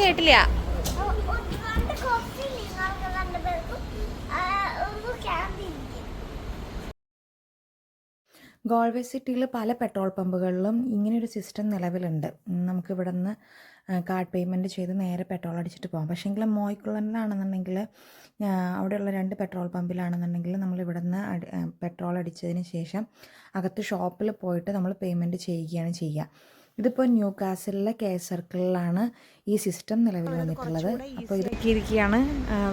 കേട്ടില്ല. ഗോൾവേ സിറ്റിയിൽ പല പെട്രോൾ പമ്പുകളിലും ഇങ്ങനെയൊരു സിസ്റ്റം നിലവിലുണ്ട്. നമുക്കിവിടെ നിന്ന് കാർഡ് പേയ്മെൻറ്റ് ചെയ്ത് നേരെ പെട്രോൾ അടിച്ചിട്ട് പോകാം. പക്ഷേങ്കിൽ മോയ്ക്കുള്ളനിലാണെന്നുണ്ടെങ്കിൽ അവിടെയുള്ള 2 പെട്രോൾ പമ്പിലാണെന്നുണ്ടെങ്കിൽ നമ്മളിവിടെ നിന്ന് പെട്രോൾ അടിച്ചതിന് ശേഷം അകത്ത് ഷോപ്പിൽ പോയിട്ട് നമ്മൾ പേയ്മെൻറ്റ് ചെയ്യുകയാണ് ചെയ്യുക. ഇതിപ്പോൾ ന്യൂ കാസിലെ കെ സർക്കിളിലാണ് ഈ സിസ്റ്റം നിലവിൽ വന്നിട്ടുള്ളത്. അപ്പോൾ ഇതൊക്കെയിരിക്കുകയാണ്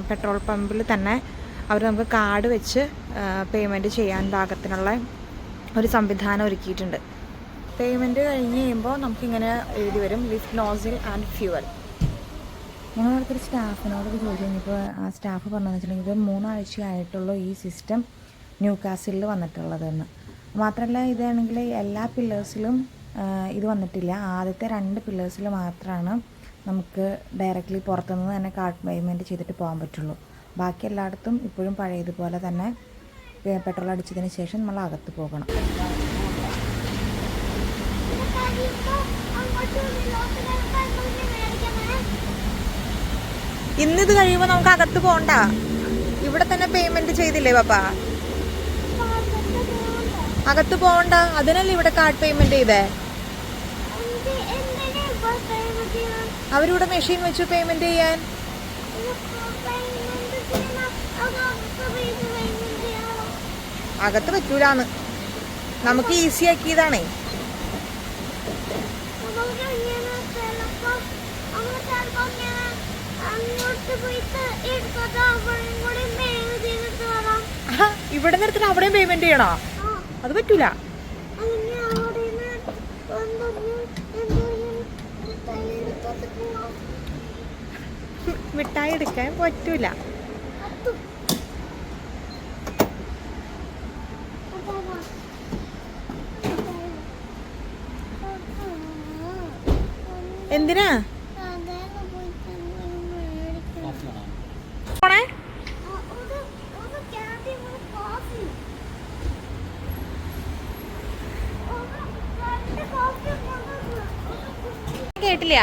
പെട്രോൾ പമ്പിൽ തന്നെ അവർ നമുക്ക് കാർഡ് വെച്ച് പേയ്മെൻറ്റ് ചെയ്യാൻ പാകത്തിനുള്ള ഒരു സംവിധാനം ഒരുക്കിയിട്ടുണ്ട്. പേയ്മെൻറ്റ് കഴിഞ്ഞ് കഴിയുമ്പോൾ നമുക്കിങ്ങനെ എഴുതി വരും ലിഫ്റ്റ് നോസിൽ ആൻഡ് ഫ്യൂവൽ. ഞങ്ങളടുത്തൊരു സ്റ്റാഫിനോട് ചോദിച്ചു കഴിഞ്ഞപ്പോൾ ആ സ്റ്റാഫ് പറഞ്ഞതെന്ന് വെച്ചിട്ടുണ്ടെങ്കിൽ ഇത് 3 ആഴ്ചയായിട്ടുള്ളൂ ഈ സിസ്റ്റം ന്യൂ കാസിലിൽ വന്നിട്ടുള്ളതെന്ന്. മാത്രമല്ല ഇതാണെങ്കിൽ എല്ലാ പില്ലേഴ്സിലും ഇത് വന്നിട്ടില്ല. ആദ്യത്തെ 2 പില്ലേഴ്സിൽ മാത്രമാണ് നമുക്ക് ഡയറക്റ്റ്ലി പുറത്തുനിന്ന് തന്നെ കാർഡ് പേയ്മെൻറ്റ് ചെയ്തിട്ട് പോകാൻ പറ്റുള്ളൂ. ബാക്കി എല്ലായിടത്തും ഇപ്പോഴും പഴയതുപോലെ തന്നെ പെട്രോൾ അടിച്ചതിന് ശേഷം നമ്മൾ അകത്ത് പോകണം. ഇന്നിത് കഴിയുമ്പോൾ നമുക്ക് അകത്ത് പോകണ്ട, ഇവിടെ തന്നെ പേയ്മെന്റ് ചെയ്തില്ലേ പാപ്പാ? അകത്ത് പോകണ്ട, അതിനല്ലേ ഇവിടെ കാർഡ് പേയ്മെന്റ് ചെയ്തേ. അവരിവിടെ മെഷീൻ വെച്ചു പേയ്മെന്റ് ചെയ്യാൻ. അകത്ത് പറ്റൂലാന്ന്, നമുക്ക് ഈസി ആക്കിയതാണേ. ഇവിടെ നിർത്തിട്ട് അവിടെയും പേയ്മെന്റ് ചെയ്യണോ? അത് പറ്റൂല. മിഠായി എടുക്കാൻ പറ്റൂല. എന്തിനാ കേട്ടില്ല.